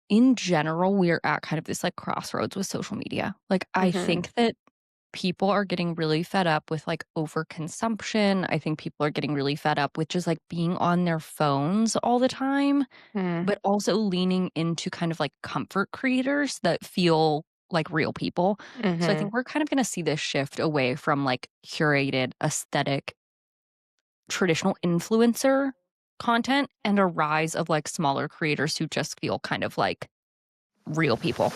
in general, we're at kind of this like crossroads with social media. Like, I Mhm. think that people are getting really fed up with like overconsumption. I think people are getting really fed up with just like being on their phones all the time, Mm. but also leaning into kind of like comfort creators that feel like real people. So I Mhm. think we're kind of going to see this shift away from like curated aesthetic traditional influencer content and a rise of like smaller creators who just feel kind of like real people.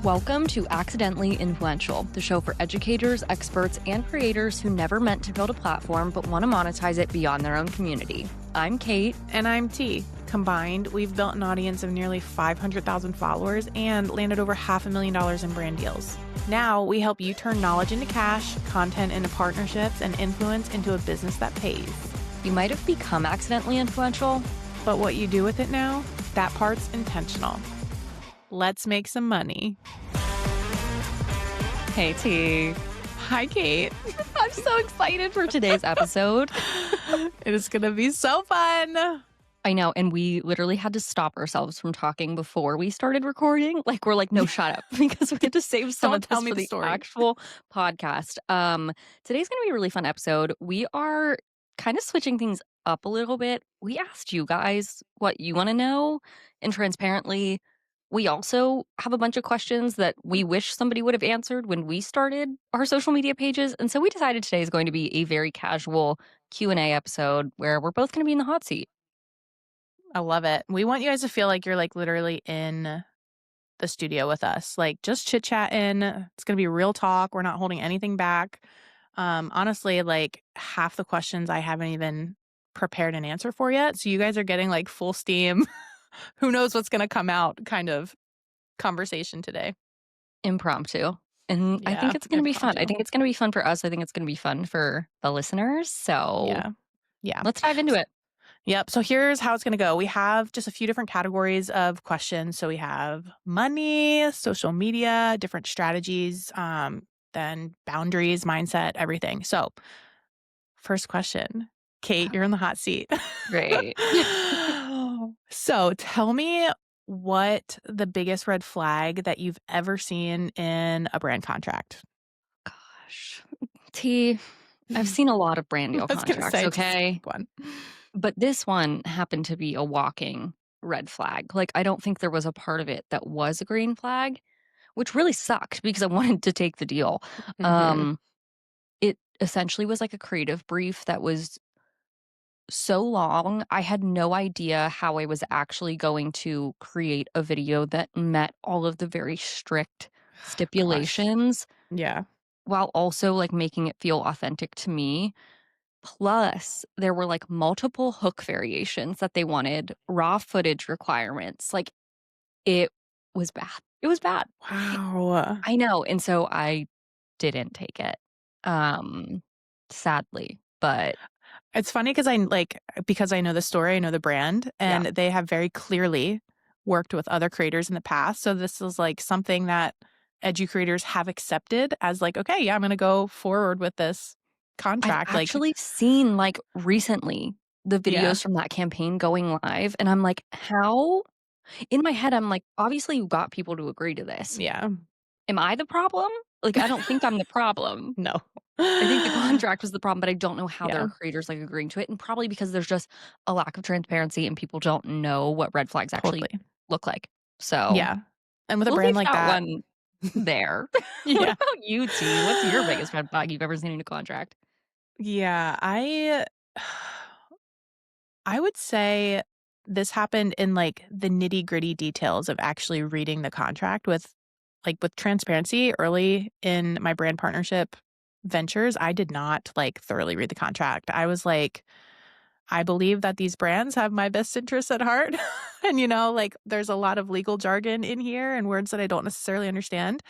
Welcome to Accidentally Influential, the show for educators, experts, and creators who never meant to build a platform but want to monetize it beyond their own community. I'm Kate. And I'm T. Combined, we've built an audience of nearly 500,000 followers and landed over $500,000 in brand deals. Now, we help you turn knowledge into cash, content into partnerships, and influence into a business that pays. You might have become accidentally influential, but what you do with it now, that part's intentional. Let's make some money. Hey, T. Hi, Kate. I'm so excited for today's episode. It is going to be so fun. I know, and we literally had to stop ourselves from talking before we started recording. Like, we're like, no, shut up, because we had to save some of Tell this me for the the story. actual podcast. Today's going to be a really fun episode. We are kind of switching things up a little bit. We asked you guys what you want to know, and transparently, we also have a bunch of questions that we wish somebody would have answered when we started our social media pages. And so we decided today is going to be a very casual Q&A episode where we're both going to be in the hot seat. I love it. We want you guys to feel like you're like literally in the studio with us, like just chit chatting. It's going to be real talk. We're not holding anything back. Honestly, like half the questions I haven't even prepared an answer for yet. So you guys are getting like full steam. Who knows what's going to come out kind of conversation today. Impromptu. And I think Yeah, it's gonna be fun. I impromptu. think it's gonna be fun for us. I think it's gonna be fun for the listeners. So Yeah. Yeah. let's dive into it. Yep. So here's how it's going to go. We have just a few different categories of questions. So we have money, social media, different strategies, then boundaries, mindset, everything. So first question, Kate, you're in the hot seat. Great. So tell me what the biggest red flag that you've ever seen in a brand contract. Gosh. T, I've seen a lot of brand I deal was going to contracts, say, just okay? pick one. But this one happened to be a walking red flag. Like, I don't think there was a part of it that was a green flag, which really sucked because I wanted to take the deal. Mm-hmm. Um, it essentially was like a creative brief that was so long, I had no idea how I was actually going to create a video that met all of the very strict Gosh. stipulations Yeah. while also like making it feel authentic to me. Plus, there were like multiple hook variations that they wanted, raw footage requirements. Like it was bad. It was bad. Wow. I know. And so I didn't take it. Sadly, but It's funny because I know the story, I know the brand, yeah. and they have very clearly worked with other creators in the past. So this is like something that edu creators have accepted as like, okay, yeah, I'm going to go forward with this I've contract. Like, actually seen, like, recently, the yeah, videos from that campaign going live, and I'm like, "How?" In my head, I'm like, "Obviously, you got people to agree to this. yeah. Am I the problem?" Like, I don't think I'm the problem. No. I think the contract was the problem, but I don't know how there Yeah, are creators, like, agreeing to it, and probably because there's just a lack of transparency and people don't know what red flags actually totally. look like. So, Yeah. And with a we'll brand leave like that that, one there. What yeah. about you, T? What's your biggest red flag you've ever seen in a contract? Yeah, I would say this happened in like the nitty-gritty details of actually reading the contract with transparency early in my brand partnership ventures. I did not like thoroughly read the contract. I was like, I believe that these brands have my best interests at heart. And like there's a lot of legal jargon in here and words that I don't necessarily understand.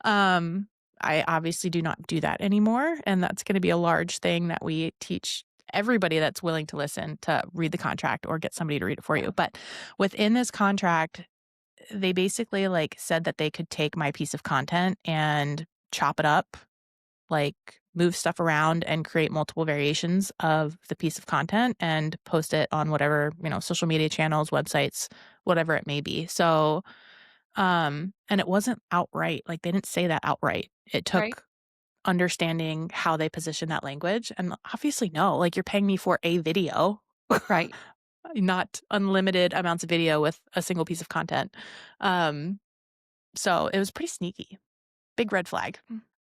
Um, I obviously do not do that anymore. And that's going to be a large thing that we teach everybody that's willing to listen to read the contract or get somebody to read it for you. But within this contract, they basically like said that they could take my piece of content and chop it up like move stuff around and create multiple variations of the piece of content and post it on whatever, social media channels, websites, whatever it may be. So, and it wasn't outright, like, they didn't say that outright. It Right. took understanding how they position that language, and obviously, no, like, you're paying me for a video, Right. not unlimited amounts of video with a single piece of content. Um, so it was pretty sneaky. Big red flag.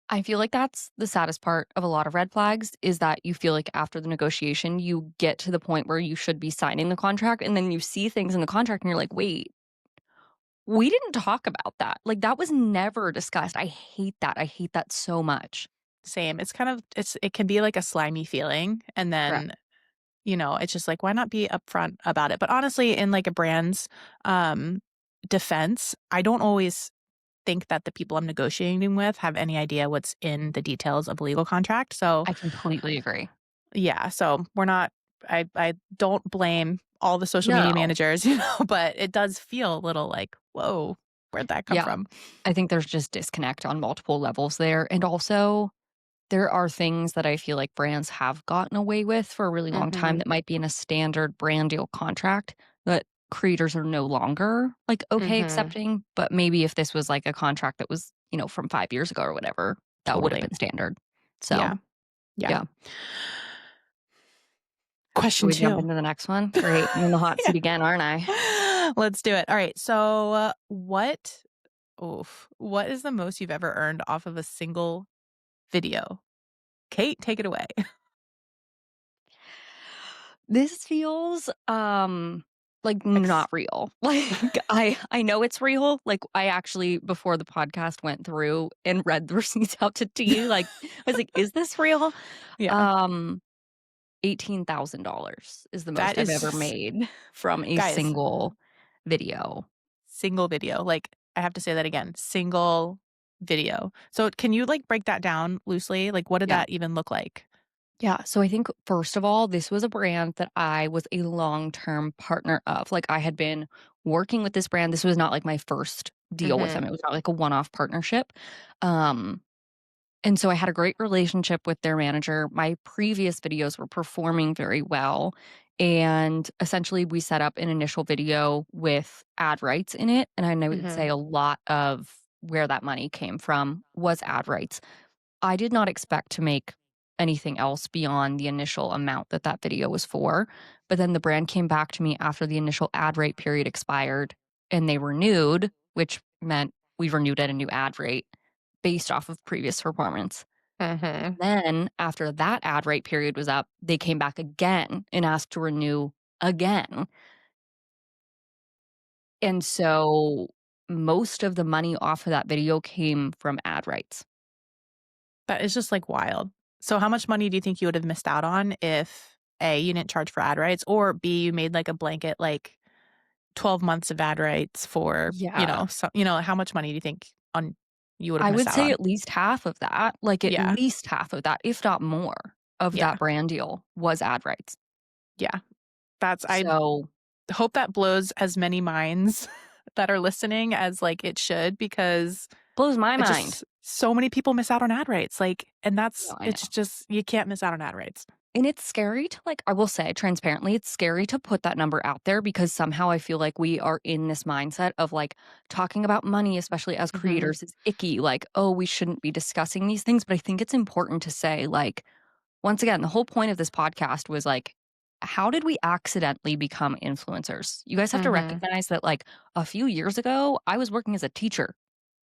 I feel like that's the saddest part of a lot of red flags is that you feel like after the negotiation, you get to the point where you should be signing the contract, and then you see things in the contract and you're like, "Wait, we didn't talk about that." Like, that was never discussed. I hate that. I hate that so much. Same. It can be like a slimy feeling, and Correct. then, it's just like, why not be upfront about it? But honestly, in like a brand's um defense, I don't always think that the people I'm negotiating with have any idea what's in the details of a legal contract. So, I completely agree. yeah, so we're not I don't blame all the social media No. managers, but it does feel a little like, "Whoa, where'd that come Yeah. from?" I think there's just disconnect on multiple levels there, and also there are things that I feel like brands have gotten away with for a really long time Mhm. that might be in a standard brand deal contract that creators are no longer, like, okay Mhm. accepting, but maybe if this was, like, a contract that was, from 5 years ago or whatever, that would have Totally. been standard. So, Yeah. Yeah. yeah. Should Question we jump 2. into the next one? Great. I'm in the hot Yeah. seat again, aren't I? Let's do it. All right. So, what is the most you've ever earned off of a single video? Kate, take it away. This feels, like, Ex not real. Like, I know it's real. Like, I actually, before the podcast went through and read the receipts out to T, like, I was like, "Is this real?" Yeah. Um, $18,000 is the That most I've ever is made from a guys, single video. single video. Like, I have to say that again, single video. So, can you, like, break that down loosely? Like, what did Yeah. that even look like? Yeah, so I think, first of all, this was a brand that I was a long-term partner of. Like, I had been working with this brand. This was not, like, my first deal with them. Mhm. It was not, like, a one-off partnership. Um, and so I had a great relationship with their manager. My previous videos were performing very well, and essentially, we set up an initial video with ad rights in it, and I would say Mhm. a lot of where that money came from was ad rights. I did not expect to make anything else beyond the initial amount that that video was for, but then the brand came back to me after the initial ad rate period expired, and they renewed, which meant we renewed at a new ad rate based off of previous performance. Mhm. Then, after that ad rate period was up, they came back again and asked to renew again, and so most of the money off of that video came from ad rights. That is just, like, wild. So how much money do you think you would have missed out on if, A, you didn't charge for ad rights, or B, you made, like, a blanket, like, 12 months of ad rights for, Yeah. how much money do you think on you would have I missed would out say on? at least half of that, like, at Yeah. least half of that, if not more, of Yeah. that brand deal was ad rights. Yeah. I So, hope that blows as many minds that are listening as, like, it should, because blows my it mind. just so many people miss out on ad rates, like, and No, I it's know. just you can't miss out on ad rates. And it's scary to, like, I will say transparently, it's scary to put that number out there because somehow I feel like we are in this mindset of, like, talking about money, especially as Mhm. creators, is icky, like, "Oh, we shouldn't be discussing these things," but I think it's important to say, like, once again, the whole point of this podcast was, like, how did we accidentally become influencers? You guys have to Mhm. recognize that, like, a few years ago, I was working as a teacher.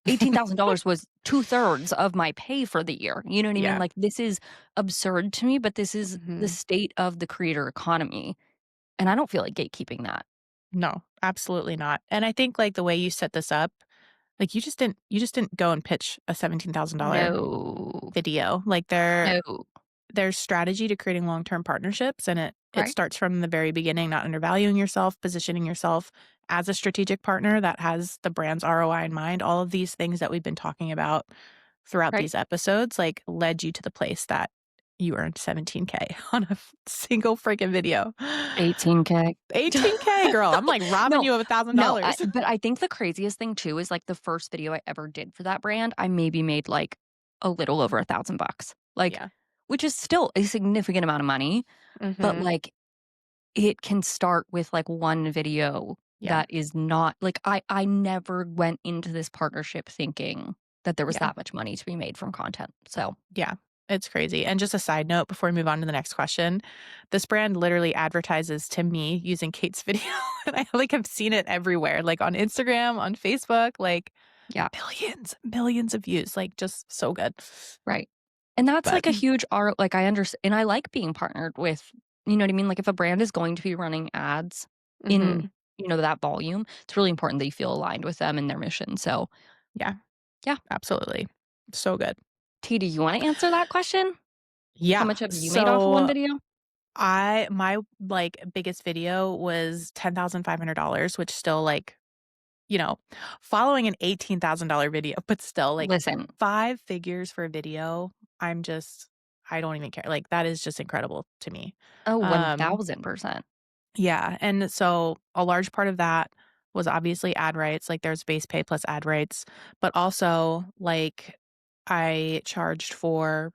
$18,000 was 2/3 of my pay for the year, you know what I mean? Yeah. Like, this is absurd to me, but this is the Mhm. state of the creator economy, and I don't feel like gatekeeping that. No, absolutely not, and I think, like, the way you set this up, like, you just didn't go and pitch a $17,000 No. video. Like, No. there's strategy to creating long-term partnerships, and it Right? starts from the very beginning, not undervaluing yourself, positioning yourself as a strategic partner that has the brand's ROI in mind. All of these things that we've been talking about throughout Right? these episodes, like, led you to the place that you earned 17K on a single freaking video. 18K. 18K, girl. I'm, like, robbing No, you of no, $1,000. but I think the craziest thing too is, like, the first video I ever did for that brand, I maybe made, like, a little over $1,000. like, Yeah. which is still a significant amount of money, but, Mhm. like, it can start with, like, one video Yeah. that is not like, I never went into this partnership thinking that there was Yeah. that much money to be made from content, so Yeah. It's crazy. And just a side note before we move on to the next question, this brand literally advertises to me using Kate's video, and I, like, have seen it everywhere, like, on Instagram, on Facebook, like, yeah. millions, millions of views, like, just so good. Right. And that's But like a huge R like, I understand, and I like being partnered with, you know what I mean? Like, if a brand is going to be running ads in, mhm. that volume, it's really important that you feel aligned with them and their mission. So, Yeah, yeah. absolutely. So good. T, do you wanna answer that question? How Yeah. much have you made off of one So video? my, like, biggest video was $10,500, which still, like, you know, following an $18,000 video, but still, like, Listen. 5 figures for a video, I'm just I don't even care, like, that is just incredible to me. Oh, Um, 1000%. yeah, and so a large part of that was obviously ad rights, like, there's base pay plus ad rights, but also, like, I charged for,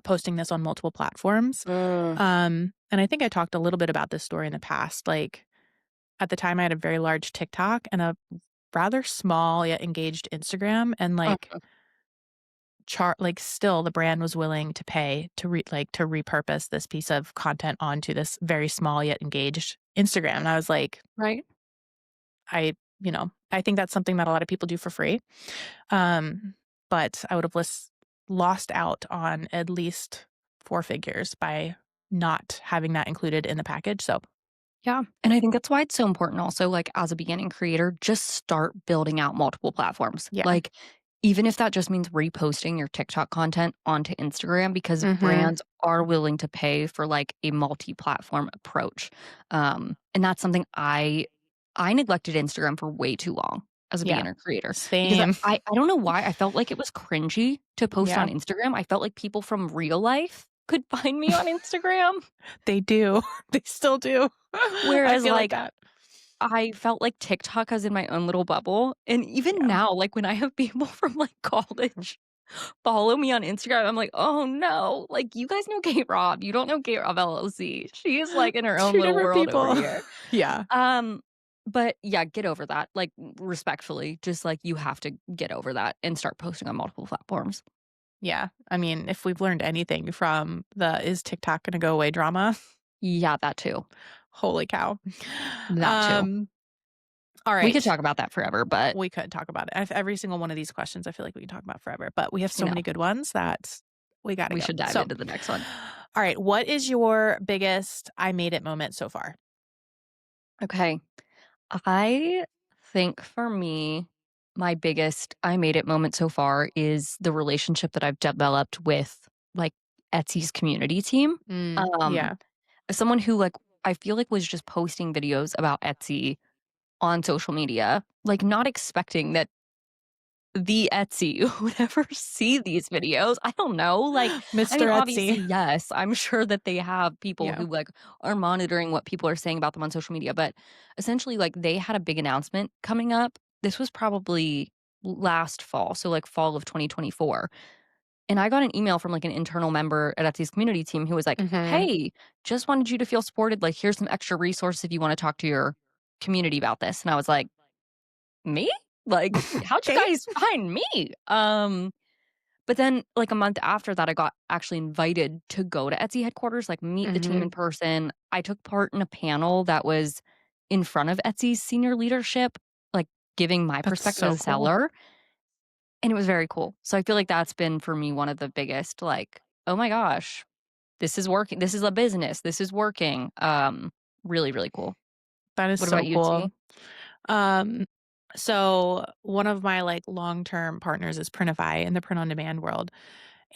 posting this on multiple platforms, Mm, and I think I talked a little bit about this story in the past, like, at the time, I had a very large TikTok and a rather small yet engaged Instagram, and, like, mhm, still the brand was willing to pay to repurpose this piece of content onto this very small yet engaged Instagram, and I was like, right? I think that's something that a lot of people do for free, um, but I would have lost out on at least 4 figures by not having that included in the package, so Yeah, and I think that's why it's so important also, like, as a beginning creator, just start building out multiple platforms. yeah. Like, even if that just means reposting your TikTok content onto Instagram because Mhm. brands are willing to pay for, like, a multi-platform approach. And that's something I neglected Instagram for way too long as a Yeah. beginner creator because I Same. I I don't know why I felt like it was cringy to post Yeah. on Instagram. I felt like people from real life could find me on Instagram, They do. They still do. I whereas, feel like like, that. I felt like TikTok is in my own little bubble, and even Yeah. now, like, when I have people from, like, college follow me on Instagram, I'm like, "Oh, no, like, you guys know Kate Robb, you don't know Kate Robb LLC. She is, like, in her own 2 little different world over people. here." Yeah. Um, but, yeah, get over that, like, respectfully, just, like, you have to get over that and start posting on multiple platforms. Yeah. I mean, if we've learned anything from the "Is TikTok gonna go away?" drama, Yeah, that too. holy cow. That too. Um, all We could right. talk about that forever, but, We could talk about it. Every single one of these questions, I feel like we can talk about forever, but we have you so know, many good ones that we gotta we go. should dive So, into the next one. all right, what is your biggest "I made it" moment so far? Okay. I think for me, my biggest I made it moment so far is the relationship that I've developed with, like, Etsy's community team. Yeah. As someone who, like, I feel like was just posting videos about Etsy on social media, like, not expecting that the Etsy would ever see these videos. I don't know, like, I Mr. mean, obviously, Etsy. yes, I'm sure that they have people Yeah. who, like, are monitoring what people are saying about them on social media, but essentially, like, they had a big announcement coming up. This was probably last fall, so, like, fall of 2024, and I got an email from, like, an internal member at Etsy's community team who was like, Mhm. "Hey, just wanted you to feel supported, like, here's some extra resources if you wanna talk to your community about this," and I was like, "Me? Like, how'd you Kate? guys find me?" But then, like, a month after that, I got actually invited to go to Etsy headquarters, like, meet the team in Mhm. person. I took part in a panel that was in front of Etsy's senior leadership, like, giving my That's perspective as so a cool. seller, and it was very cool. So I feel like that's been for me one of the biggest, like, "Oh my gosh, this is working. This is a business. This is working." Really, really cool. That is What about so you, cool. T? Um, so one of my, like, long-term partners is Printify in the print on demand world,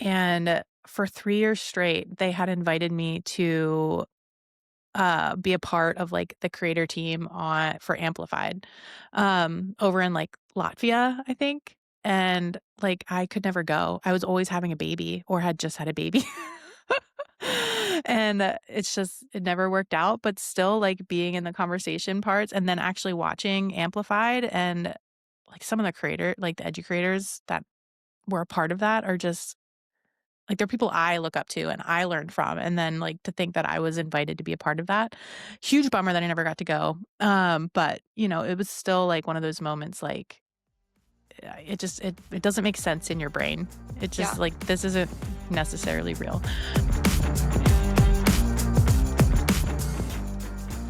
and for 3 years straight, they had invited me to, be a part of, like, the creator team on for Amplified, over in, like, Latvia, I think, and, like, I could never go. I was always having a baby or had just had a baby. And, it never worked out, but still, like, being in the conversation parts and then actually watching Amplified and, like, some of the the educators that were a part of that are just Like, they're people I look up to and I learned from, and then, like, to think that I was invited to be a part of that, huge bummer that I never got to go, but, it was still, like, one of those moments, like, it just it doesn't make sense in your brain. It just, Yeah. like, this isn't necessarily real.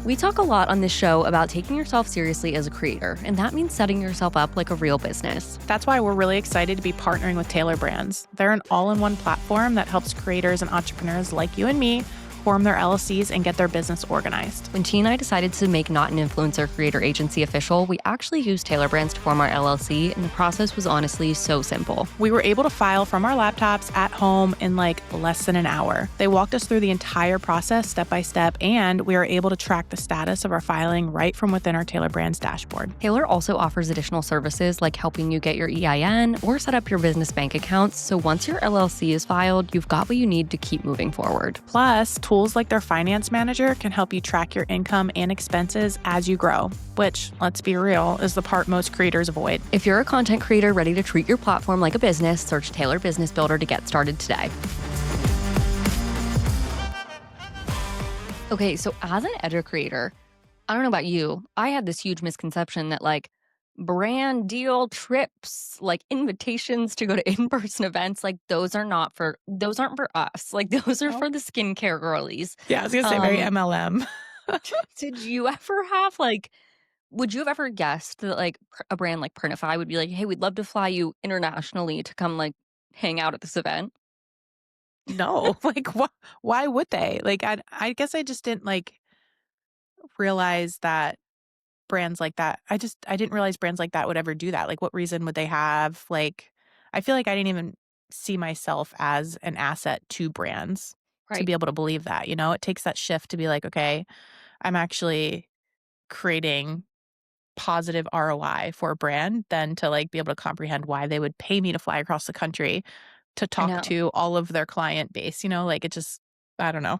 We talk a lot on this show about taking yourself seriously as a creator, and that means setting yourself up like a real business. That's why we're really excited to be partnering with Taylor Brands. They're an all-in-one platform that helps creators and entrepreneurs like you and me form their LLCs and get their business organized. When T and I decided to make Not an Influencer Creator Agency official, we actually used Taylor Brands to form our LLC, and the process was honestly so simple. We were able to file from our laptops at home in like less than an hour. They walked us through the entire process step by step, and we were able to track the status of our filing right from within our Taylor Brands dashboard. Taylor also offers additional services like helping you get your EIN or set up your business bank accounts, so once your LLC is filed, you've got what you need to keep moving forward. Plus, tools like their finance manager can help you track your income and expenses as you grow, which, let's be real, is the part most creators avoid. If you're a content creator ready to treat your platform like a business, search Taylor Business Builder to get started today. Okay, so as an educator, I don't know about you, I had this huge misconception that like brand deal trips, like invitations to go to in-person events, like those aren't for us. Like those are Oh. for the skincare girlies. Yeah, I was gonna say very Um, MLM. did you ever have like would you have ever guessed that like a brand like Printify would be like, "Hey, we'd love to fly you internationally to come like hang out at this event?" No, like, why would they? Like, I guess I just didn't, like, realize that brands like that I didn't realize brands like that would ever do that. Like, what reason would they have? Like, I feel like I didn't even see myself as an asset to brands to Right. be able to believe that, you know? It takes that shift to be like, "Okay, I'm actually creating positive ROI for a brand," than to, like, be able to comprehend why they would pay me to fly across the country to I talk know. to all of their client base, Like, it just I don't know.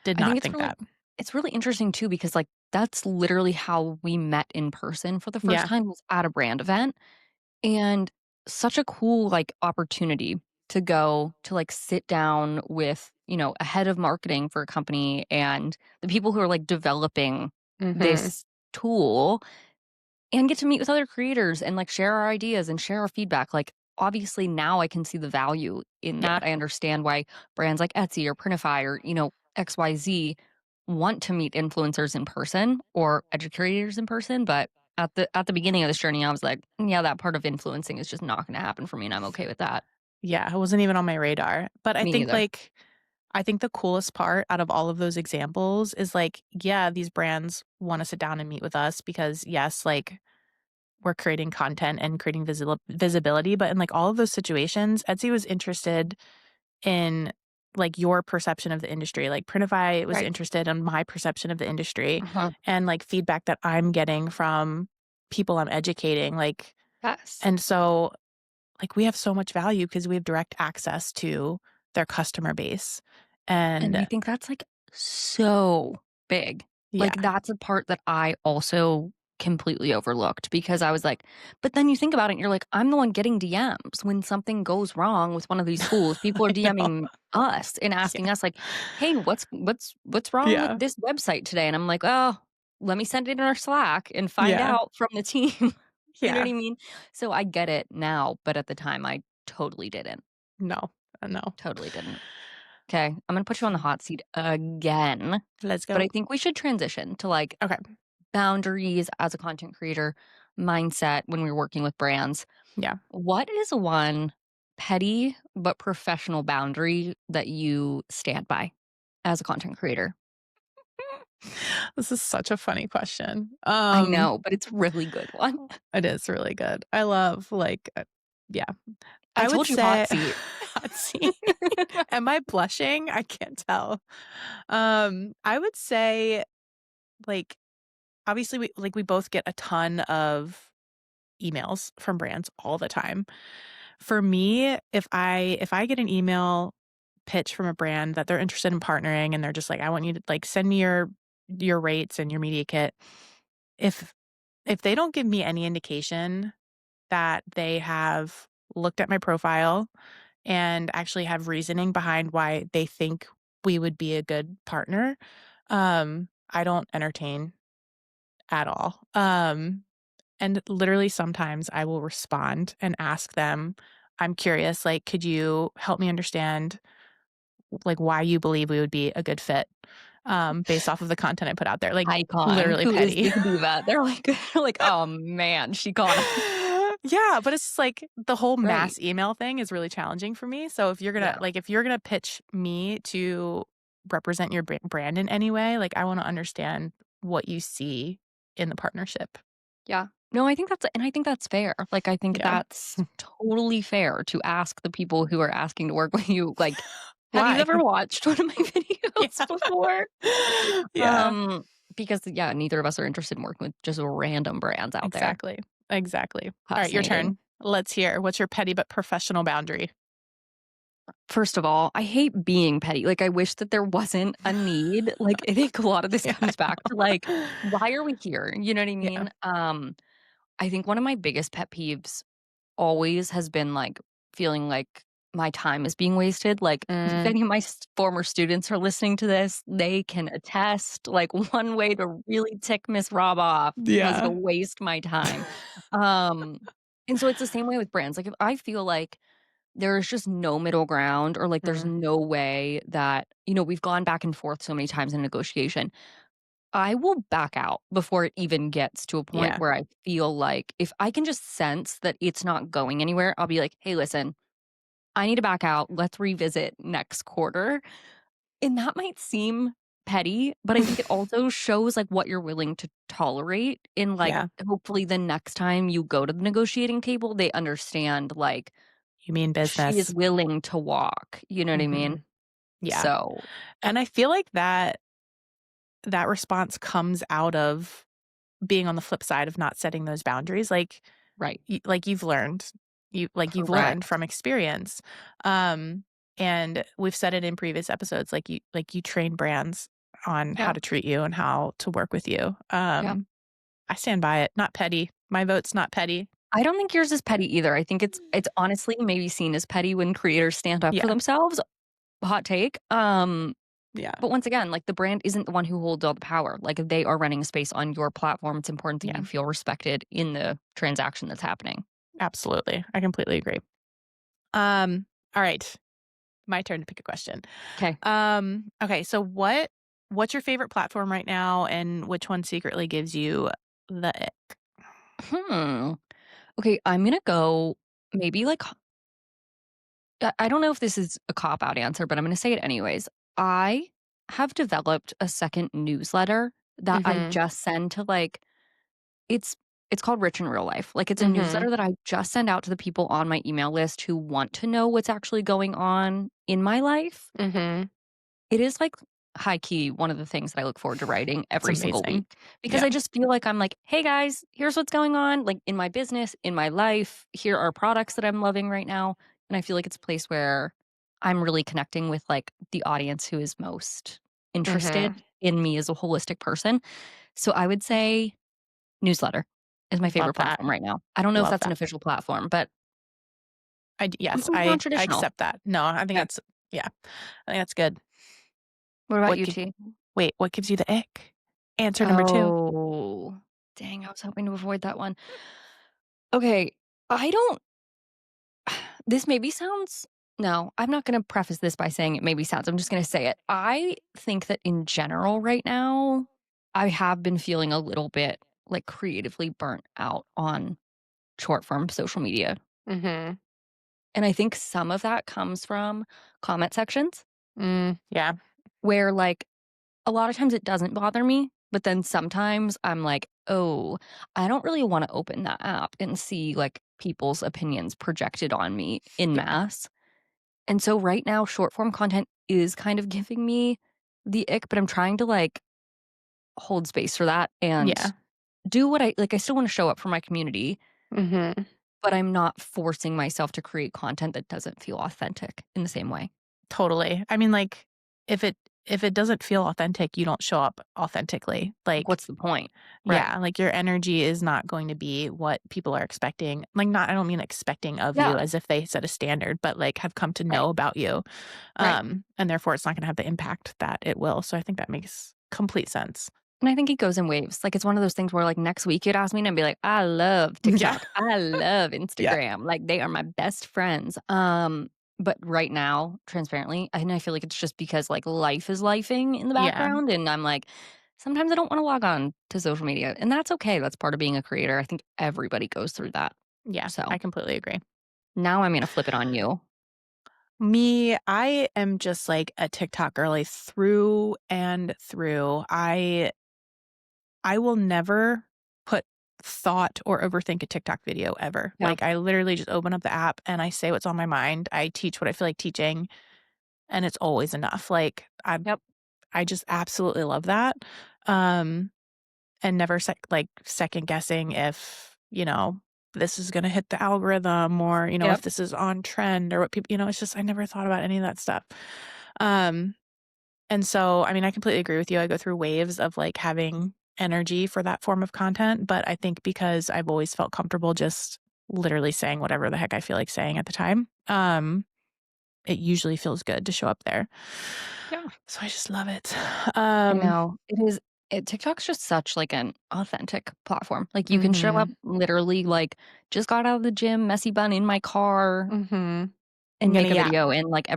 Did I think not think that. it's really interesting too because like that's literally how we met in person for the first Yeah. time was at a brand event. And such a cool, like, opportunity to go to, like, sit down with, a head of marketing for a company and the people who are, like, developing Mhm. this tool and get to meet with other creators and, like, share our ideas and share our feedback. Like, obviously, now I can see the value in Yeah. that. I understand why brands like Etsy or Printify or, XYZ want to meet influencers in person or educators in person, but at the beginning of this journey, I was like, yeah, that part of influencing is just not gonna happen for me, and I'm okay with that. Yeah, it wasn't even on my radar. But Me either. I think the coolest part out of all of those examples is, like, yeah, these brands wanna sit down and meet with us because, yes, like, we're creating content and creating visibility, but in, like, all of those situations, Etsy was interested in, like, your perception of the industry. Like, Printify was Right. interested in my perception of the industry Uh-huh. and, like, feedback that I'm getting from people I'm educating, like Yes. and so, like, we have so much value because we have direct access to their customer base, And I and think that's, like, so big. Like, yeah. that's a part that I also completely overlooked because I was like but then you think about it and you're like, I'm the one getting DMs when something goes wrong with one of these tools. People are I know. DMing us and asking Yeah. us like, "Hey, what's wrong with Yeah. this website today?" And I'm like, "Oh, let me send it in our Slack and find Yeah. out from the team." You know what Yeah. I mean? So I get it now, but at the time I totally didn't. No. No. Totally didn't. 'Kay, I'm gonna put you on the hot seat again, Let's but go. I think we should transition to, like, Okay. boundaries as a content creator, mindset when we're working with brands. Yeah. What is one petty but professional boundary that you stand by as a content creator? This is such a funny question. I know, but it's a really good one. It is really good. I love, like, yeah. I I would told you hot say seat. hot seat. Am I blushing? I can't tell. I would say, like, obviously, we both get a ton of emails from brands all the time. For me, if I get an email pitch from a brand that they're interested in partnering and they're just like, "I want you to, like, send me your rates and your media kit." If if they don't give me any indication that they have looked at my profile and actually have reasoning behind why they think we would be a good partner, I don't entertain at all. And literally sometimes I will respond and ask them, I'm curious, like, could you help me understand like why you believe we would be a good fit based off of the content I put out there? Like Icon. literally Who is petty. this diva? They're like they're like, "Oh, man, she got us." Yeah, but it's just like the whole Right. mass email thing is really challenging for me. So Yeah. if you're gonna pitch me to represent your brand in any way, like I want to understand what you see in the partnership. Yeah. No, I think that's fair. Like, I think Yeah. that's totally fair to ask the people who are asking to work with you, like, "Have you Why? ever watched one of my videos Yeah. before?" Yeah. Um, because, yeah, neither of us are interested in working with just random brands out there. Exactly. Exactly. All right, your Fascinating. turn. Let's hear. What's your petty but professional boundary? First of all, I hate being petty. Like, I wish that there wasn't a need. Like, I think a lot of this Yeah, I comes back to, like, know. why are we here? You know what I Yeah. mean? I think one of my biggest pet peeves always has been, like, feeling like my time is being wasted. Like, if Mm, any of my former students are listening to this, they can attest, like, one way to really tick Miss Rob off was to yeah. waste my time. Um, and so it's the same way with brands. Like, if I feel like there's just no middle ground or, like, there's Mm, no way that we've gone back and forth so many times in negotiation. I will back out before it even gets to a point yeah. where I feel like if I can just sense that it's not going anywhere, I'll be like, "Hey, listen, I need to back out. Let's revisit next quarter." And that might seem petty, but I think it also shows, like, what you're willing to tolerate in, like, Yeah. hopefully the next time you go to the negotiating table, they understand, like, You mean she is business. willing to walk, you know what I mean? Mhm. Yeah. So And I feel like that response comes out of being on the flip side of not setting those boundaries, right. like you've learned Correct. from experience, um, and we've said it in previous episodes, like you train brands on how Yeah, to treat you and how to work with you. yeah. I stand by it, not petty. My vote's not petty. I don't think yours is petty either. I think it's honestly maybe seen as petty when creators stand up for Yeah, themselves. Hot take. yeah, But once again, like, the brand isn't the one who holds all the power. Like, if they are running a space on your platform, it's important that yeah, you feel respected in the transaction that's happening. absolutely. I completely agree. All right, my turn to pick a question. 'Kay. Okay, so what's your favorite platform right now, and which one secretly gives you the ick? Hmm. Okay, I'm gonna go maybe, like, I don't know if this is a cop out answer, but I'm gonna say it anyways. I have developed a second newsletter that I Mhm, just send to, like, it's it's called Rich in Real Life. Like, it's a mhm, newsletter that I just send out to the people on my email list who want to know what's actually going on in my life. mhm. It is, like, high key one of the things that I look forward to writing It's every single amazing. week because Yeah, I just feel like I'm like, "Hey, guys, here's what's going on, like, in my business, in my life. Here are products that I'm loving right now." And I feel like it's a place where I'm really connecting with, like, the audience who is most mhm. interested in me as a holistic person. So I would say newsletter is my Love favorite that, platform right now. I don't know if love that's an that. official platform, but Yes, something I non-traditional. accept that. No, I think Okay. that's yeah, I think that's good. What about What you, gi T? Wait, what gives you the ick? Answer number 2. Oh, dang, I was hoping to avoid that one. Okay, I don't this maybe sounds no, I'm not gonna preface this by saying it maybe sounds, I'm just gonna say it. I think that in general right now, I have been feeling a little bit, like, creatively burnt out on short form social media, Mhm. and I think some of that comes from comment sections Yeah, where, like, a lot of times it doesn't bother me, but then sometimes I'm like, "Oh, I don't really wanna open that app and see, like, people's opinions projected on me in yeah, mass." And so right now, short form content is kind of giving me the ick, but I'm trying to, like, hold space for that and yeah. do what I still wanna show up for my community, Mhm. but I'm not forcing myself to create content that doesn't feel authentic in the same way. Totally. I mean, like, if it if it doesn't feel authentic, you don't show up authentically. Like, Like, what's the point? Right. yeah, like your energy is not going to be what people are expecting. Like, not, I don't mean expecting of you Yeah. as if they set a standard, but like have come to Right. know about you. Right. And therefore it's not going to have the impact that it will. So I think that makes complete sense. And I think it goes in waves. Like, it's one of those things where, like, next week you'd ask me and I'd be like, "I love Yeah. TikTok. I love Yeah. Instagram. Like, they are my best friends." But right now, transparently, and I feel like it's just because, like, life is lifing in the Yeah. background, and I'm like, sometimes I don't wanna log on to social media, and that's okay. That's part of being a creator. I think everybody goes through that. Yeah. So, I completely agree. now I'm gonna flip it on you. Me, I am just like a TikTok girly through and through. I will never put thought or overthink a TikTok video ever. Yeah. Like, I literally just open up the app and I say what's on my mind. I teach what I feel like teaching, and it's always enough. Like, Yep. I just absolutely love that. Um, and never second guessing if, this is gonna hit the algorithm or, if Yep. this is on trend or what people, it's just I never thought about any of that stuff. Um and so, I mean, I completely agree with you. I go through waves of like having energy for that form of content, but I think because I've always felt comfortable just literally saying whatever the heck I feel like saying at the time, it usually feels good to show up there. Yeah. So I just love it. I Um, know. TikTok's just such, like, an authentic platform. Like, you can show up mhm, literally, like, "Just got out of the gym, messy bun in my car," mhm. and I'm gonna, make a yeah, video, and, like,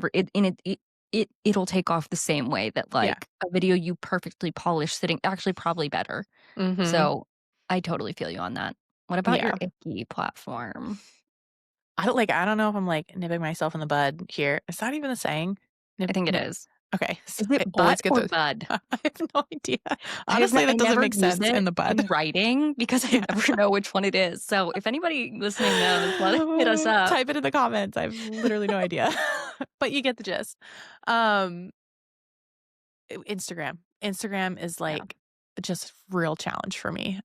it'll take off the same way that, yeah. like, a video you perfectly polished sitting actually, probably better. Mhm, So, I totally feel you on that. What about your yeah. icky platform? I don't know if I'm like nipping myself in the bud here. Is that even a saying? I Nip, think it nip. is. Okay, so Is I it butt always get or those. bud? I have no idea. Honestly, I that doesn't never make use sense in it the bud. in writing because I Yeah. never know which one it is. So if anybody listening knows, hit us up. Type it in the comments. I have literally no idea. But you get the gist. Um, Instagram. Instagram is Yeah. like just real challenge for me.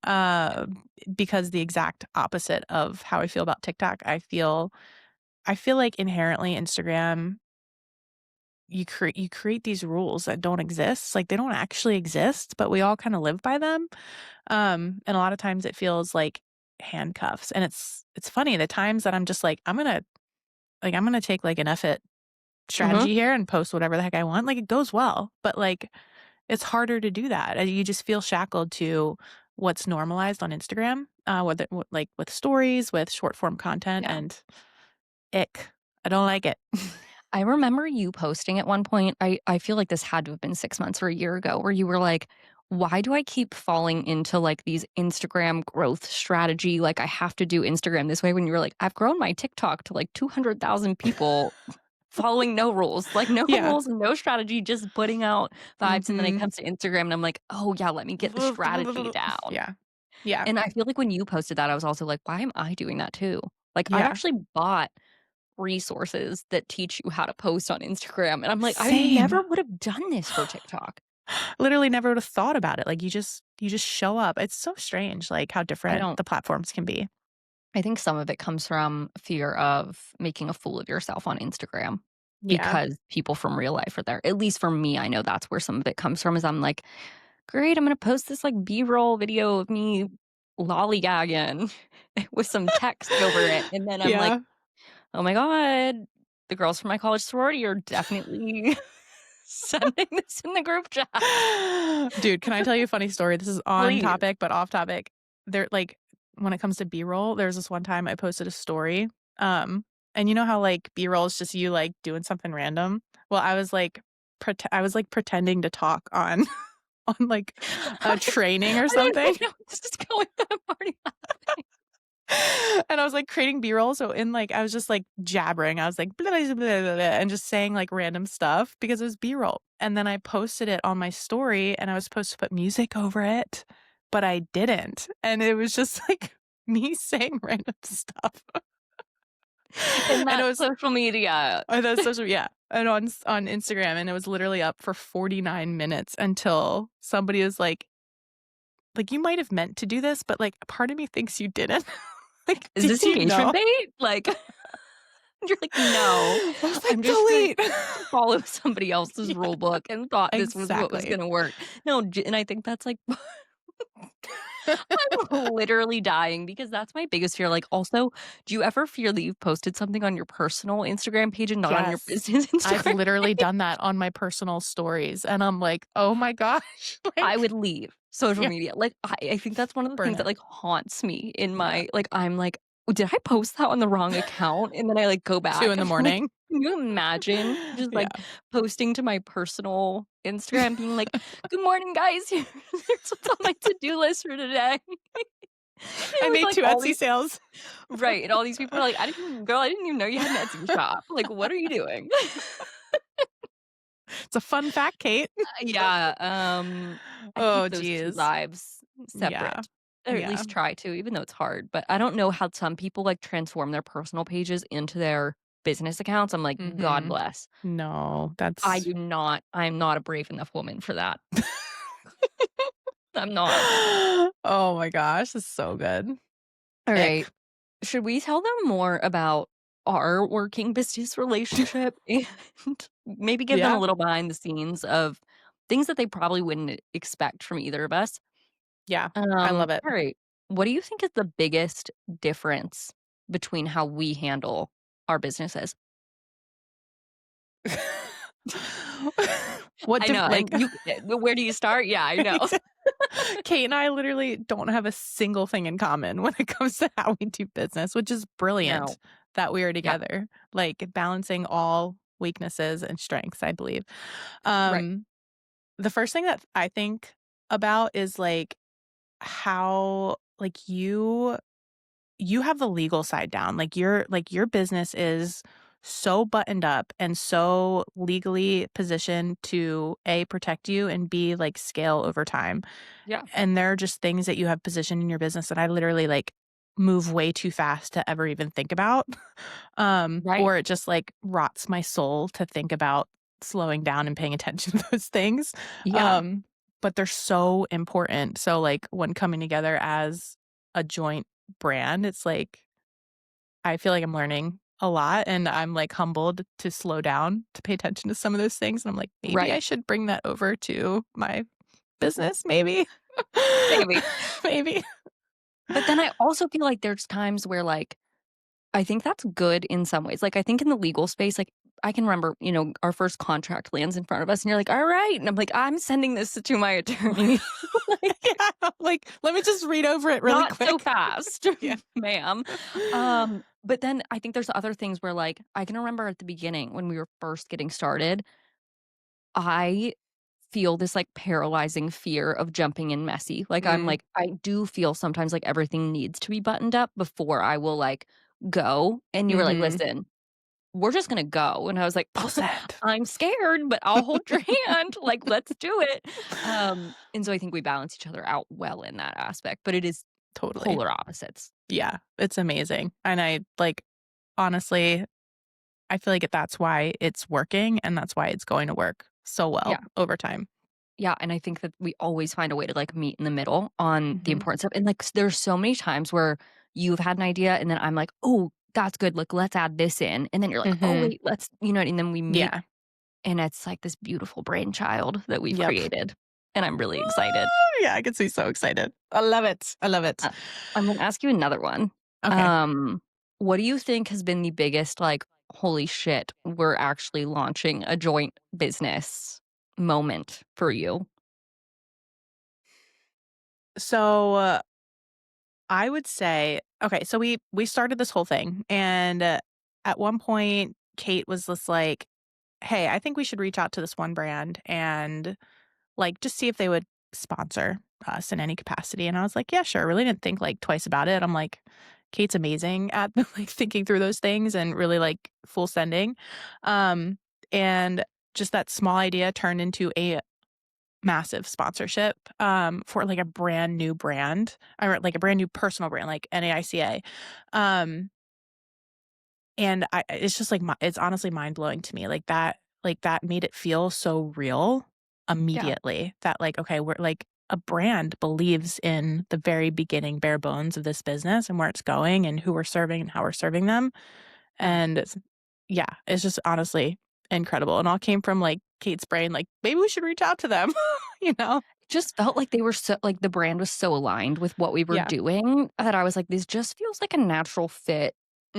Because the exact opposite of how I feel about TikTok. I feel like inherently Instagram you create these rules that don't exist. Like they don't actually exist, but we all kind of live by them. And a lot of times it feels like handcuffs. And it's funny the times that I'm just like I'm gonna take like an effort Mhm. strategy here and post whatever the heck I want. Like it goes well, but like it's harder to do that. You just feel shackled to what's normalized on Instagram, like with stories, with short form content, Yeah. and ick. I don't like it. I remember you posting at one point, I feel like this had to have been 6 months or a year ago, where you were like, "Why do I keep falling into, like, these Instagram growth strategy, like, I have to do Instagram this way," when you were like, "I've grown my TikTok to, like, 200,000 people following no rules, like, no Yeah. rules, no strategy, just putting out vibes," and then it Mhm. comes to Instagram, and I'm like, "Oh, yeah, let me get the strategy down." Yeah. Yeah. And I feel like when you posted that, I was also like, "Why am I doing that too?" Like, I've Yeah. actually bought resources that teach you how to post on Instagram, and I'm like, "I Same. never would have done this for TikTok." Literally never would have thought about it. Like you just show up. It's so strange like how I different don't the platforms can be. I think some of it comes from fear of making a fool of yourself on Instagram Yeah. because people from real life are there. At least for me, I know that's where some of it comes from is I'm like, "Great, I'm gonna post this, like, B-roll video of me lollygagging with some text over it," and then I'm like, Yeah. "Oh my god, the girls from my college sorority are definitely sending this in the group chat." Dude, can I tell you a funny story? This is on Please. topic, but off topic. There like when it comes to B-roll, there's this one time I posted a story. And you know how like B-roll is just you like doing something random? Well, I was like pretending to talk on on like a I training or I don't something. even know where this is going, but I'm already laughing. And I was like creating B-roll. So in like I was just like jabbering. I was like blah, blah, blah, blah, blah, and just saying like random stuff because it was B-roll. And then I posted it on my story and I was supposed to put music over it, but I didn't. And it was just like me saying random stuff. And And it that's was social media. that's social, yeah. And on Instagram, and it was literally up for 49 minutes until somebody was like, you might have meant to do this, but like part of me thinks you didn't. Like, Is did this you engagement know? bait? Like, You're like, "No, I was like, I'm just trying "Delete." to follow somebody else's Yeah, rule book and thought this was what was exactly. gonna work." No, and I think that's like I'm literally dying because that's my biggest fear. Like, also, do you ever fear that you've posted something on your personal Instagram page and not on your Yes. business I've Instagram? literally done that on my personal stories, and I'm like, "Oh my gosh." I Like would leave social yeah, media. Like, I think that's one of the things that, burnout. like, haunts me in Yeah. my like, I'm like, "Did I post that on the wrong account?" And then I, like, go 2 back in the and I'm like, morning. can you imagine just, Yeah. like, posting to my personal Instagram being like, "Good morning, guys. Here's what's on my to-do list for today." I And with, made like, 2 all Etsy these sales. right, and all these people are like, I didn't even know you had an Etsy shop. Like, what are you doing?" It's a fun fact, Kate. Yeah, I keep Oh, those 2 geez. lives Yeah. separate, or at Yeah. least try to, even though it's hard, but I don't know how some people, like, transform their personal pages into their business accounts. I'm like, "God Mhm. bless." No, I that's do not I'm not a brave enough woman for that. I'm not. Oh my gosh, it's so good. Ick. Alright, should we tell them more about our working business relationship and maybe give them a Yeah, little behind the scenes of things that they probably wouldn't expect from either of us? yeah, I love it. All right. What do you think is the biggest difference between how we handle our businesses? What I diff know, like and where do you start? Yeah, I know. Kate and I literally don't have a single thing in common when it comes to how we do business, which is No. brilliant that we are Yeah, together, like, balancing all weaknesses and strengths, I believe. right. Um, the first thing that I think about is, like, how, like, you have the legal side down. Your business is so buttoned up and so legally positioned to A, protect you and B, like, scale over time. Yeah, And there are just things that you have positioned in your business that I literally, like, move way too fast to ever even think about. right. Or it just, like, rots my soul to think about slowing down and paying attention to those things. Yeah, Um, but they're so important. So, like, when coming together as a joint brand, it's like I feel like I'm learning a lot and I'm, like, humbled to slow down to pay attention to some of those things, and I'm like, "Maybe I right. should bring that over to my business, maybe." Maybe. Maybe. But then I also feel like there's times where, like, I think that's good in some ways. Like, I think in the legal space, like, I can remember, our first contract lands in front of us, and you're like, "All right." And I'm like, "I'm sending this to my attorney." Like, Yeah, like, let me just read over it really not so quick. fast, Yeah. ma'am. But then I think there's other things where, like, I can remember at the beginning when we were first getting started, I feel this, like, paralyzing fear of jumping in messy. Like, I'm Mm, like, I do feel sometimes like everything needs to be buttoned up before I will, like, go. And you were like, mhm. "Listen, we're just gonna go." And I was like, Full send. "I'm scared, but I'll hold your hand. Like, let's do it." And so I think we balance each other out well in that aspect, but it is Totally. polar opposites. Yeah, it's amazing, and I like, honestly, I feel like that's why it's working, and that's why it's going to work so well Yeah. over time. Yeah, and I think that we always find a way to, like, meet in the middle on the Mhm. important stuff, and, like, there's so many times where you've had an idea, and then I'm like, "Oh, that's good, like, let's add this in," and then you're like, "Oh, Mhm. wait, let's" and then we meet, Yeah. and it's like this beautiful brainchild that we've Yep. created, and I'm really excited. Yeah, I get to be so excited. I love it. I love it. Uh, I'm gonna ask you another one. Okay. Um, what do you think has been the biggest, like, "Holy shit, we're actually launching a joint business" moment for you? So, I would say okay, so we started this whole thing, and, at one point, Kate was just like, "Hey, I think we should reach out to this one brand and, like, just see if they would sponsor us in any capacity," and I was like, "Yeah, sure." Really didn't think, like, twice about it. I'm like, Kate's amazing at, like, thinking through those things and really, like, full sending. Um, and just that small idea turned into a massive sponsorship, for, like, a brand new brand, or, like, a brand new personal brand, like NAICA. Um, and it's just, like, it's honestly mind-blowing to me, like, that made it feel so real Yeah, immediately that, like, okay, we're like, a brand believes in the very beginning bare bones of this business and where it's going and who we're serving and how we're serving them, yeah. and yeah, it's just honestly incredible. And all came from like Kate's brain, like, maybe we should reach out to them, you know? It just felt like they were so like, the brand was so aligned with what we were Yeah. doing that I was like, "This just feels like a natural fit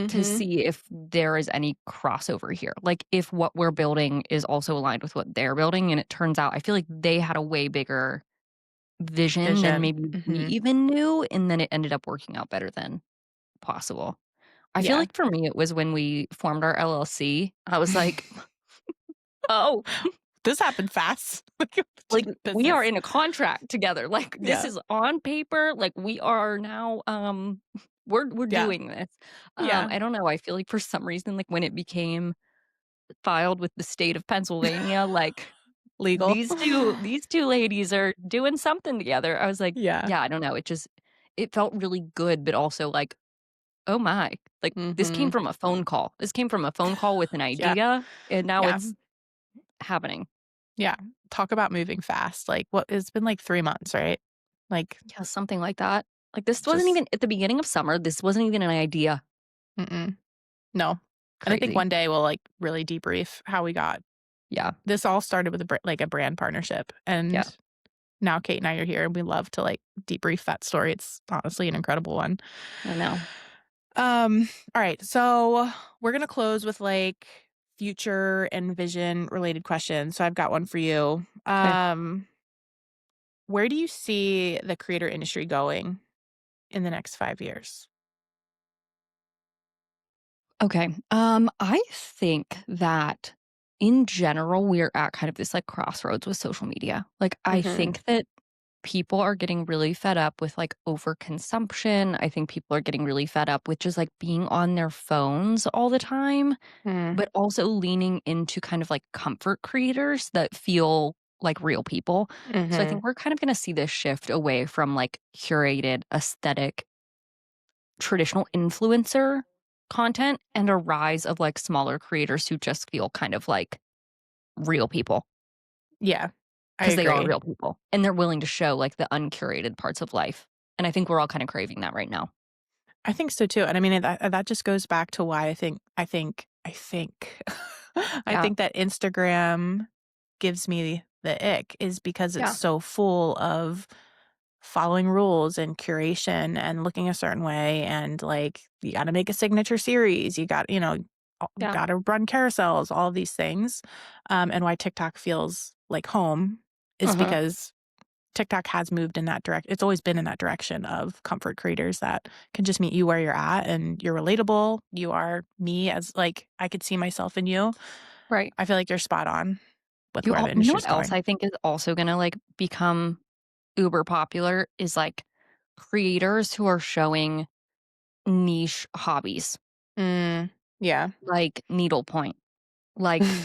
to Mhm. see if there is any crossover here." Like, if what we're building is also aligned with what they're building, and it turns out I feel like they had a way bigger vision than Vision. maybe we Mhm. even knew, and then it ended up working out better than possible. I feel Yeah. like for me, it was when we formed our LLC. I was like, "Oh, This happened fast. To like, the we are business. in a contract together. Like, this Yeah. is on paper. Like, we are now, we're Yeah. doing this." Yeah. I don't know. I feel like for some reason, like, when it became filed with the state of Pennsylvania, like, Legal. these 2 ladies are doing something together. I was like, Yeah. yeah, I don't know. It felt really good, but also like, "Oh my." Like, this came Mhm. from a phone call. This came from a phone call with an Yeah. idea, and now Yeah. it's happening. Yeah. Talk about moving fast. Like, what it's been like 3 months, right? Like, Yeah, something like that. Like, this wasn't just even at the beginning of summer, this wasn't even an idea. mm-mm. No. And I think Crazy. one day we'll, like, really debrief how we got Yeah, this all started with a brand partnership, yeah, and now Kate and I are here, and we love to, like, debrief that story. It's honestly an incredible one. I know. Alright, so we're gonna close with, like, future and vision related questions, so I've got one for you. 'Kay. Where do you see the creator industry going in the next 5 years? Okay, I think that in general, we're at kind of this, like, crossroads with social media. Like, I Mhm. think that people are getting really fed up with, like, overconsumption. I think people are getting really fed up with just, like, being on their phones all the time, Mm. but also leaning into kind of, like, comfort creators that feel like real people. So I Mhm. think we're kind of gonna see this shift away from, like, curated aesthetic traditional influencer content and a rise of, like, smaller creators who just feel kind of like real people Yeah, I because they are agree. real people, and they're willing to show, like, the uncurated parts of life, and I think we're all kinda craving that right now. I think so too, and I mean, that just goes back to why I Yeah, think that Instagram gives me the ick is because it's yeah, so full of following rules and curation and looking a certain way and, like, you gotta make a signature series, you got yeah, gotta run carousels, all of these things, and why TikTok feels like home is uh-huh, because TikTok has moved in that it's always been in that direction of comfort creators that can just meet you where you're at and you're relatable. You are me as like I could see myself in you. right. I feel like you're spot on with where the You know industry's what else going. I think is also gonna, like, become uber popular is, like, creators who are showing niche hobbies, Mm, yeah. like needlepoint, like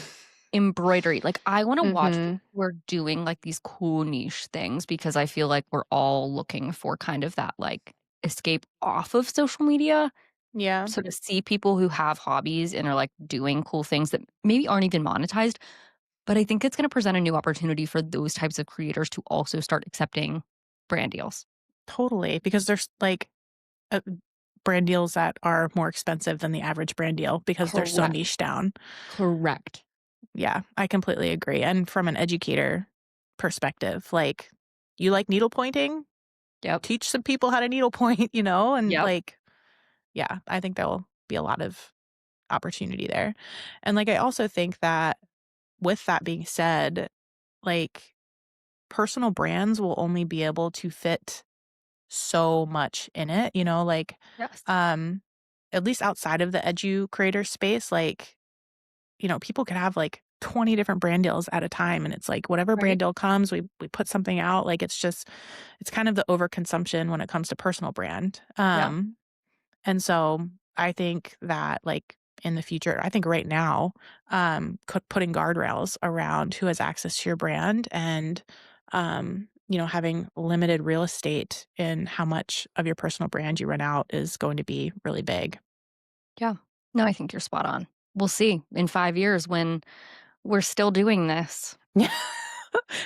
embroidery. Like, I wanna watch people Mhm. who are doing, like, these cool niche things because I feel like we're all looking for kind of that, like, escape off of social media. Yeah, So to see people who have hobbies and are, like, doing cool things that maybe aren't even monetized, but I think it's gonna present a new opportunity for those types of creators to also start accepting brand deals. totally. Because there's like uh, brand deals that are more expensive than the average brand deal because they're so Correct. niche down. Correct. Yeah, I completely agree. And from an educator perspective, like you like needle pointing, Yep. teach some people how to needlepoint, and, Yep. like, yeah, I think there'll be a lot of opportunity there. And, like, I also think that with that being said, like, personal brands will only be able to fit so much in it, like, Yes. um, at least outside of the creator space, like, people could have, like, 20 different brand deals at a time, and it's like whatever brand Right? deal comes, we put something out, like, it's kind of the overconsumption when it comes to personal brand, Yeah. and so I think that, like, in the future I think right now, putting guardrails around who has access to your brand and, having limited real estate in how much of your personal brand you run out is going to be really big. Yeah. No, I think you're spot on. We'll see in 5 years when we're still doing this.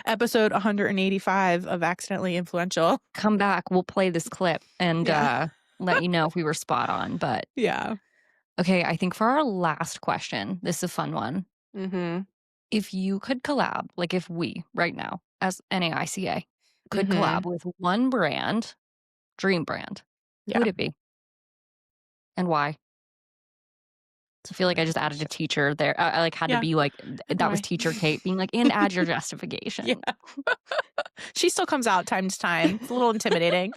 Episode 185 of Accidentally Influential. Come back, we'll play this clip and, Yeah. let you know if we were spot on, but Yeah. Okay, I think for our last question, this is a fun one. Mhm. If you could collab, like if we right now as NAICA could collab Mhm. with one brand, dream brand, who Yeah. would it be and why? It's I a feel really like I good just added a question. teacher there. I like had to Yeah. be like And that was why? teacher Kate being like, and add your Yeah. justification. She still comes out time to time. It's a little intimidating.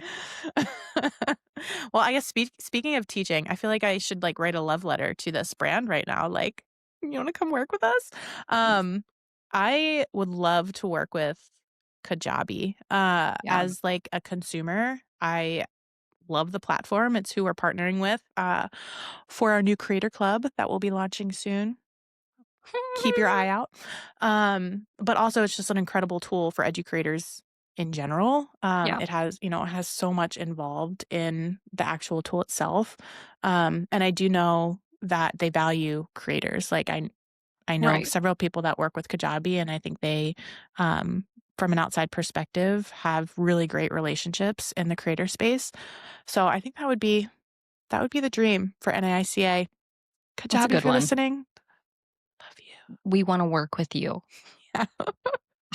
Well, I guess speaking of teaching, I feel like I should, like, write a love letter to this brand right now, like, "You wanna come work with us?" Um, I would love to work with Kajabi. Yeah. As, like, a consumer, I love the platform. It's who we're partnering with, for our new creator club that we'll be launching soon. Keep your eye out. But also it's just an incredible tool for educators in general. Yeah. It has, it has so much involved in the actual tool itself. And I do know that they value creators. Like I know Right. several people that work with Kajabi, and I think they, from an outside perspective, have really great relationships in the creator space. So I think that would be the dream for NAICA. That's a Kajabi, good if you're one. listening, love you. We want to work with you. Yeah.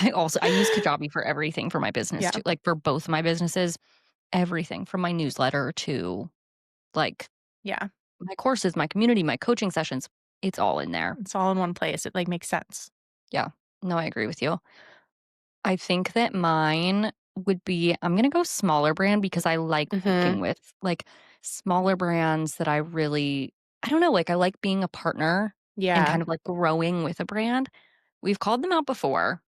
I use Kajabi for everything for my business Yeah. too. Like for both my businesses, everything from my newsletter to like Yeah. my courses, my community, my coaching sessions. It's all in there. It's all in one place. It, like, makes sense. Yeah. No, I agree with you. I think that mine would be I'm gonna go smaller brand because I like working Mhm. with, like, smaller brands that I don't know, like, I like being a partner and Yeah. kind of, like, growing with a brand. We've called them out before,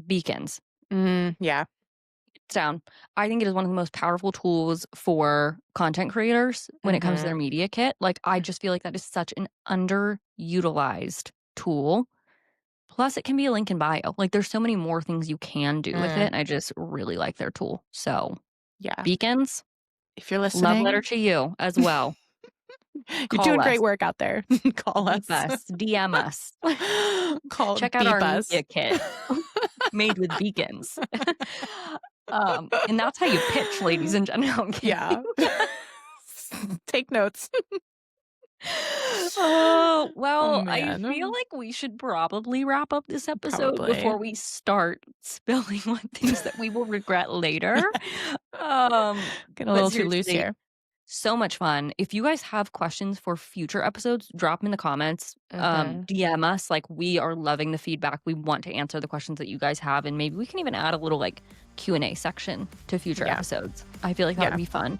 Beacons. Yeah. It's down. I think it is one of the most powerful tools for content creators when it comes to their Mhm. media kit. Like, I just feel like that is such an underutilized tool. Plus, it can be a link in bio. Like, there's so many more things you can do with it, Mm. and I just really like their tool. So, Yeah. Beacons, If you're love letter listening, to you as well. you're Call doing great us, work out there. Call beep us. us, DM us. Call Check out beep our us. media kit made with beacons. And that's how you pitch, ladies and gentlemen. I'm kidding. Yeah. Take notes. Oh, Oh, well, I feel man. like we should probably wrap up this episode Probably. before we start spilling on things that we will regret later. Um, Getting a but little too loose seriously, here. so much fun. If you guys have questions for future episodes, drop them in the comments. Mhm. DM us. Like we are loving the feedback. We want to answer the questions that you guys have, and maybe we can even add a little like Q&A section to future Yeah. episodes. I feel like that would Yeah. be fun.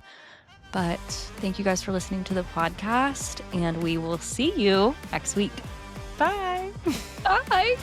But thank you guys for listening to the podcast, and we will see you next week. Bye. Bye.